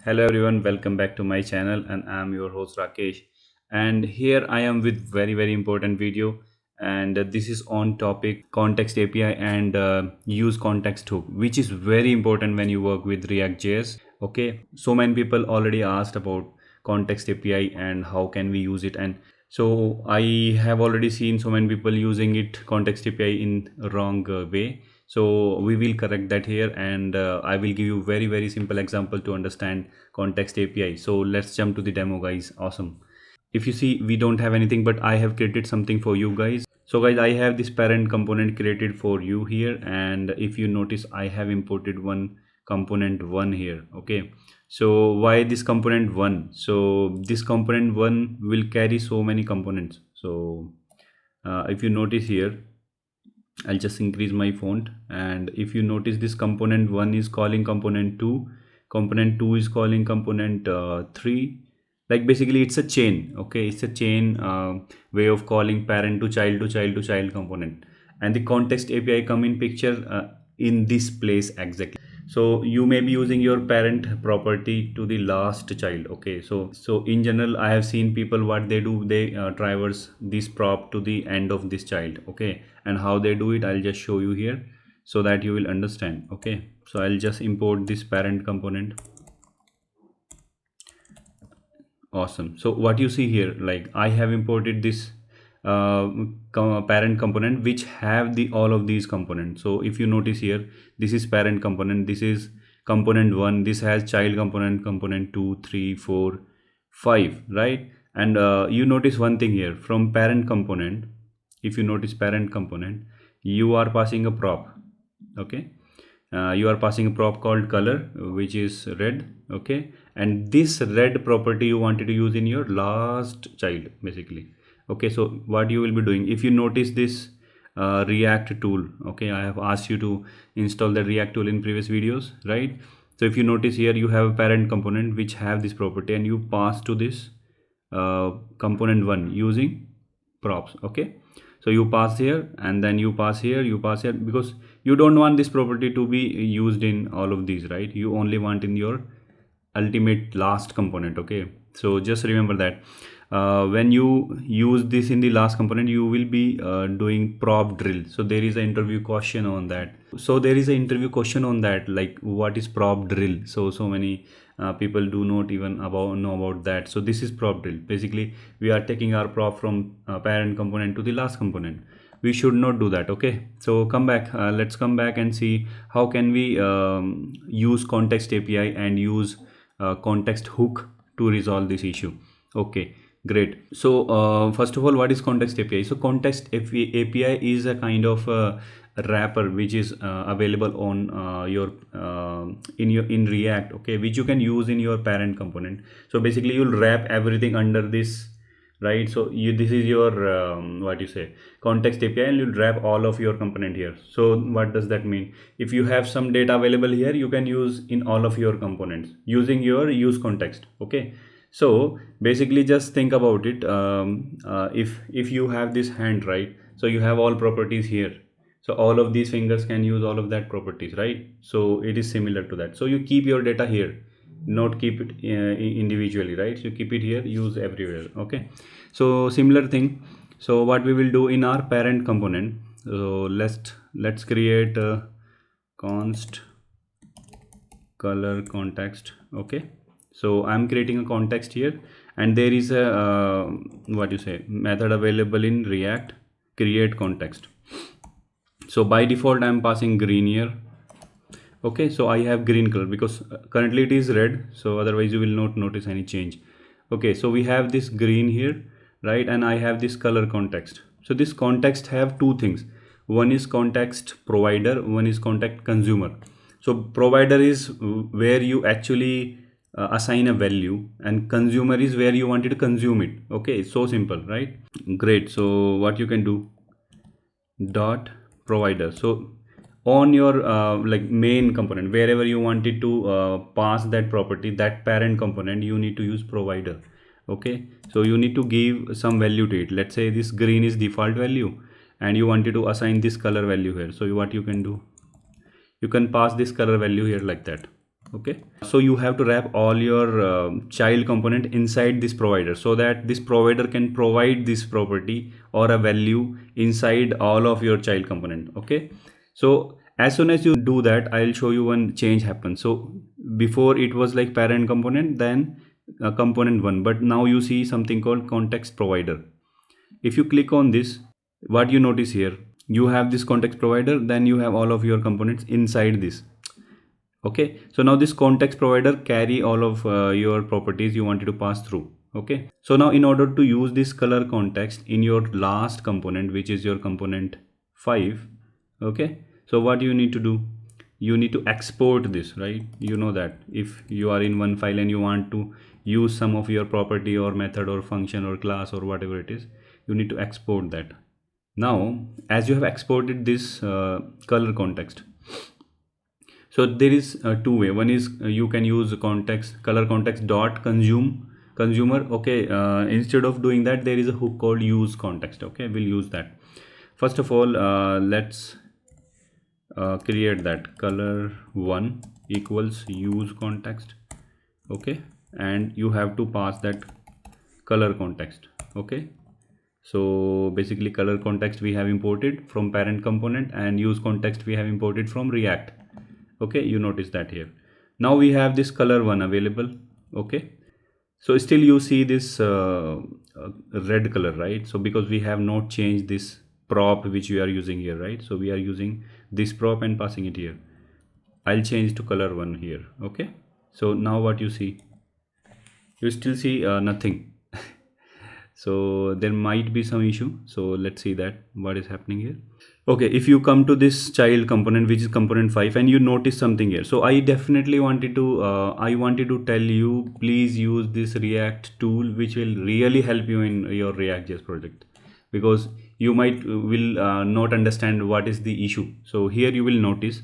Hello everyone, welcome back to my channel and I'm your host Rakesh, and here I am with very important video, and this is on topic context API and use context hook, which is very important when you work with React.js. Okay, so many people already asked about context API and how can we use it, and so I have already seen so many people using it context API in wrong way. So we will correct that here, and I will give you very simple example to understand context API. So let's jump to the demo, guys. Awesome. If you see, we don't have anything, but I have created something for you guys. So guys, I have this parent component created for you here, and if you notice, I have imported one component one here. Okay, so why this component one? So this component one will carry so many components. So if you notice here, I'll just increase my font, and if you notice, this component 1 is calling component 2 is calling component 3. Like basically it's a chain. Okay, it's a chain way of calling parent to child to child to child component, and the context API come in picture in this place exactly. So you may be using your parent property to the last child. Okay, so in general, I have seen people, what they do, they traverse this prop to the end of this child. Okay, and how they do it, I'll just show you here so that you will understand. Okay, so I'll just import this parent component. Awesome. So what you see here, like I have imported this parent component which have the all of these components. So if you notice here, this is parent component, this is component 1, this has child component 2, 3, 4, 5, right? And you notice one thing here, from parent component, if you notice parent component, you are passing a prop. Okay, you are passing a prop called color, which is red. Okay, and this red property you wanted to use in your last child basically. Okay, so what you will be doing, if you notice this React tool, okay, I have asked you to install the React tool in previous videos, right? So if you notice here, you have a parent component which have this property, and you pass to this component 1 using props. Okay, so you pass here, and then you pass here, you pass here, because you don't want this property to be used in all of these, right? You only want in your ultimate last component. Okay, so just remember that when you use this in the last component, you will be doing prop drill. So there is an interview question on that. Like what is prop drill? So many people do not even know about that. So this is prop drill. Basically we are taking our prop from parent component to the last component. We should not do that. Okay, so come back, let's come back and see how can we use context API and use context hook to resolve this issue. Okay, great. So first of all, what is context API? So context API is a kind of wrapper which is available on your in React. Okay, which you can use in your parent component. So basically you'll wrap everything under this, right? So this is your what you say, context API, and you'll wrap all of your component here. So what does that mean? If you have some data available here, you can use in all of your components using your use context. Okay, so basically just think about it. If you have this hand, right? So you have all properties here, so all of these fingers can use all of that properties, right? So it is similar to that. So you keep your data here, not keep it individually, right? So you keep it here, use everywhere. Okay, so similar thing. So what we will do in our parent component, so let's create a const color context. Okay, so I'm creating a context here, and there is a what you say, method available in React, create context. So by default I'm passing green here. Okay, so I have green color because currently it is red, so otherwise you will not notice any change. Okay, so we have this green here, right? And I have this color context. So this context have two things. One is context provider, one is context consumer. So provider is where you actually assign a value, and consumer is where you wanted to consume it. Okay, it's so simple, right? Great. So what you can do, dot provider. So on your like main component, wherever you wanted to pass that property, that parent component, you need to use provider. Okay, so you need to give some value to it. Let's say this green is default value, and you wanted to assign this color value here. So what you can do, you can pass this color value here like that. Okay, so you have to wrap all your child component inside this provider, so that this provider can provide this property or a value inside all of your child component. Okay, so as soon as you do that, I'll show you one change happens. So before it was like parent component, then component one, but now you see something called context provider. If you click on this, what you notice here, you have this context provider, then you have all of your components inside this. Okay, so now this context provider carry all of your properties you wanted to pass through. Okay, so now in order to use this color context in your last component, which is your component 5, okay, so what you need to do, you need to export this, right? You know that if you are in one file and you want to use some of your property or method or function or class or whatever it is, you need to export that. Now as you have exported this color context, so there is two way. One is you can use context color context dot consumer. Okay, instead of doing that, there is a hook called use context. Okay, we'll use that. First of all, let's create that color one equals use context. Okay, and you have to pass that color context. Okay, so basically color context we have imported from parent component, and use context we have imported from React. Okay, you notice that here. Now we have this color one available. Okay, so still you see this red color, right? So because we have not changed this prop which we are using here, right? So we are using this prop and passing it here. I'll change to color one here. Okay, so now what you see, you still see nothing. So there might be some issue, so let's see that what is happening here. Okay, if you come to this child component, which is component 5, and you notice something here, so I definitely wanted to I wanted to tell you, please use this React tool, which will really help you in your React.js project, because you might will not understand what is the issue. So here you will notice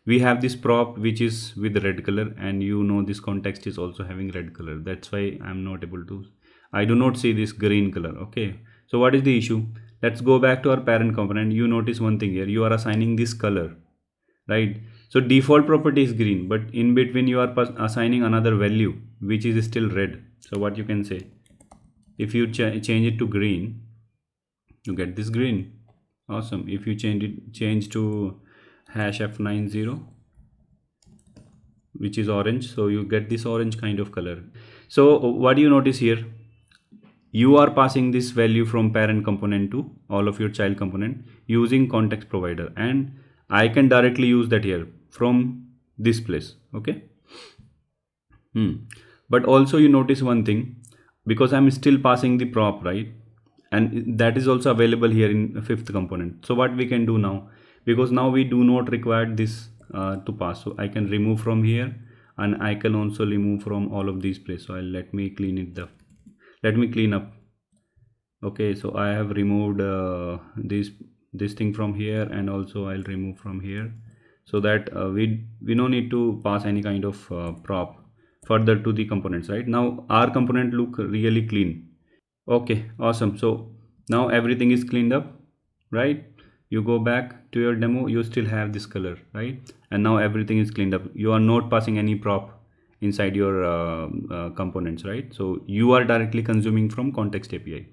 we have this prop which is with red color, and you know this context is also having red color. That's why I'm not able to, I do not see this green color. Okay, so what is the issue? Let's go back to our parent component. You notice one thing here, you are assigning this color, right? So default property is green, but in between you are assigning another value which is still red. So what you can say, if you change it to green, you get this green. Awesome. If you change to hash f90, which is orange, so you get this orange kind of color. So what do you notice here, you are passing this value from parent component to all of your child component using context provider, and I can directly use that here from this place. Okay, but also you notice one thing, because I'm still passing the prop, right? And that is also available here in fifth component. So what we can do now, because now we do not require this to pass, so I can remove from here, and I can also remove from all of these places. So let me clean up. Okay, so I have removed this thing from here, and also I'll remove from here, so that we no need to pass any kind of prop further to the components. Right now our component look really clean. Okay, awesome. So now everything is cleaned up, right? You go back to your demo, you still have this color, right? And now everything is cleaned up. You are not passing any prop inside your components, right? So you are directly consuming from ContextAPI.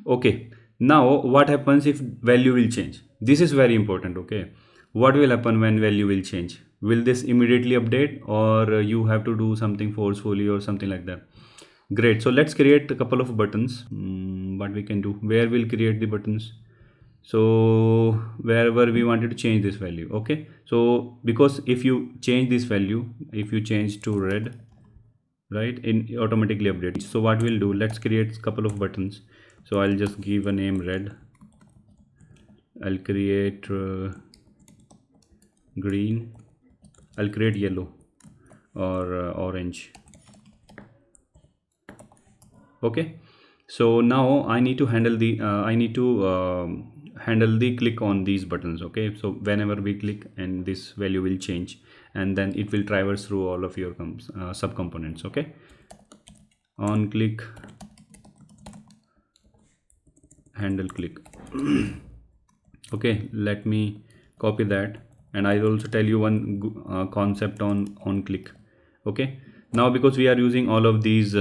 Okay, now what happens if value will change? This is very important. Okay, what will happen when value will change? Will this immediately update, or you have to do something forcefully or something like that? Great, so let's create a couple of buttons. What we can do, where we'll create the buttons, so wherever we wanted to change this value. Okay, so because if you change this value, if you change to red, right, it automatically updates. So what we'll do, let's create a couple of buttons. So I'll just give a name red, I'll create green, I'll create yellow or orange. Okay, so now I need to handle the handle the click on these buttons. Okay, so whenever we click, and this value will change, and then it will traverse through all of your sub components. Okay, on click, handle click. Okay, let me copy that, and I will also tell you one concept on click. Okay, now because we are using all of these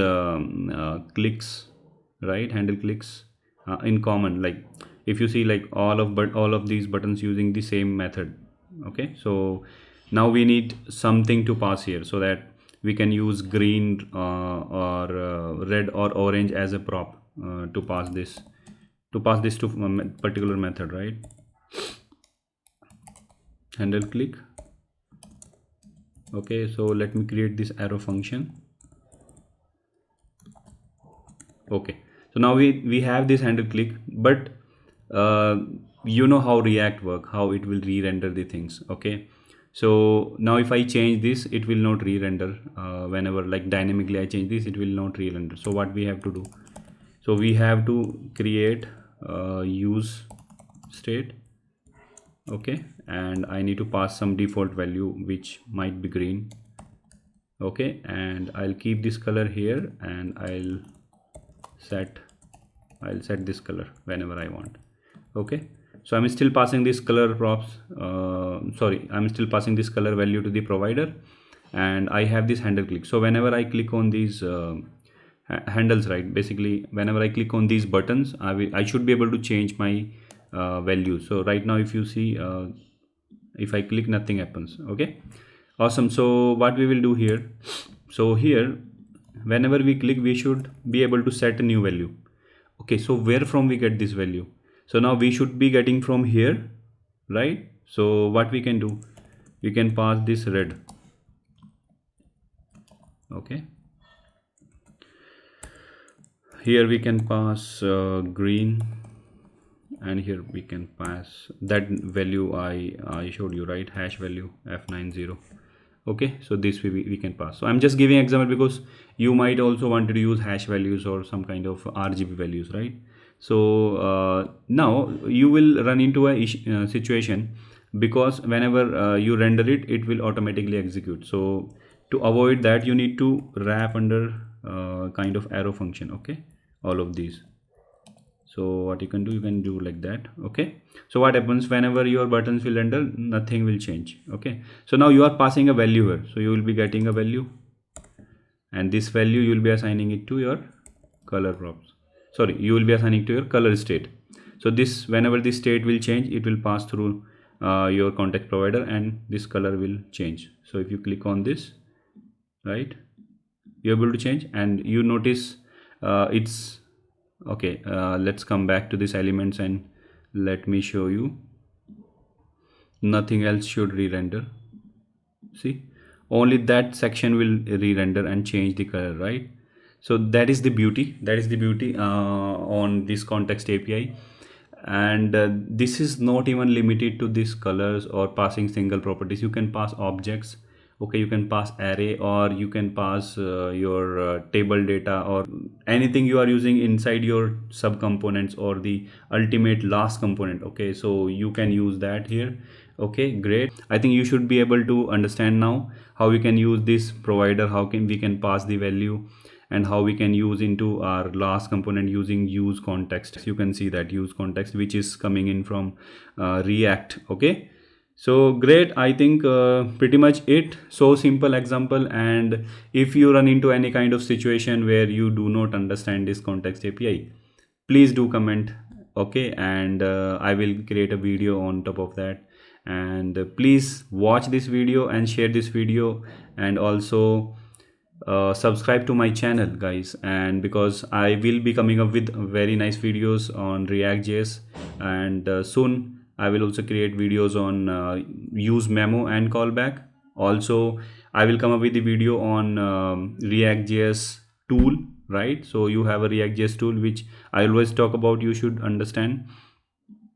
clicks, right, handle clicks in common, like if you see like all of these buttons using the same method. Okay, so now we need something to pass here, so that we can use green or red or orange as a prop to pass this to a particular method, right? Handle click. Okay, so let me create this arrow function. Okay, so now we have this handle click, but you know how React work, how it will re-render the things. Okay, so now if I change this, it will not re-render. Whenever like dynamically I change this, it will not re-render. So what we have to do, so we have to create use state. Okay, and I need to pass some default value which might be green. Okay, and I'll keep this color here, and I'll set this color whenever I want. Okay, so I'm still passing this color props, I'm still passing this color value to the provider, and I have this handle click. So whenever I click on these handles, right, basically whenever I click on these buttons, I should be able to change my value. So right now if you see, if I click, nothing happens. Okay, awesome. So what we will do here, so here whenever we click, we should be able to set a new value. Okay, so where from we get this value? So now we should be getting from here, right? So what we can do, we can pass this red. Okay, here we can pass green, and here we can pass that value I showed you, right? Hash value F90. Okay, so this we can pass. So I'm just giving example because you might also want to use hash values or some kind of RGB values, right? So now you will run into a situation, because whenever you render it, it will automatically execute. So to avoid that, you need to wrap under kind of arrow function. Okay, all of these. So what you can do like that. Okay, so what happens whenever your buttons will render, nothing will change. Okay, so now you are passing a value here, so you will be getting a value, and this value you will be assigning it to your color props. Sorry, you will be assigning to your color state. So this, whenever this state will change, it will pass through your context provider, and this color will change. So if you click on this, right, you're able to change, and you notice it's okay. Let's come back to these elements and let me show you. Nothing else should re-render. See, only that section will re-render and change the color, right? So that is the beauty, on this context API. And this is not even limited to these colors or passing single properties. You can pass objects. Okay, you can pass array, or you can pass your table data, or anything you are using inside your sub components or the ultimate last component. Okay, so you can use that here. Okay, great. I think you should be able to understand now how we can use this provider, how we can pass the value, and how we can use into our last component using use context. You can see that use context, which is coming in from React. Okay, so great. I think pretty much it. So simple example. And if you run into any kind of situation where you do not understand this context API, please do comment. Okay, and I will create a video on top of that. And please watch this video and share this video, and also subscribe to my channel, guys. And because I will be coming up with very nice videos on ReactJs, and soon I will also create videos on use memo and callback. Also, I will come up with a video on ReactJs tool, right? So you have a ReactJs tool which I always talk about. You should understand.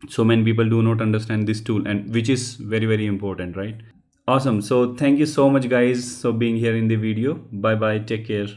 So many people do not understand this tool, and which is very, very important, right? Awesome. So thank you so much, guys, for being here in the video. Bye bye, take care.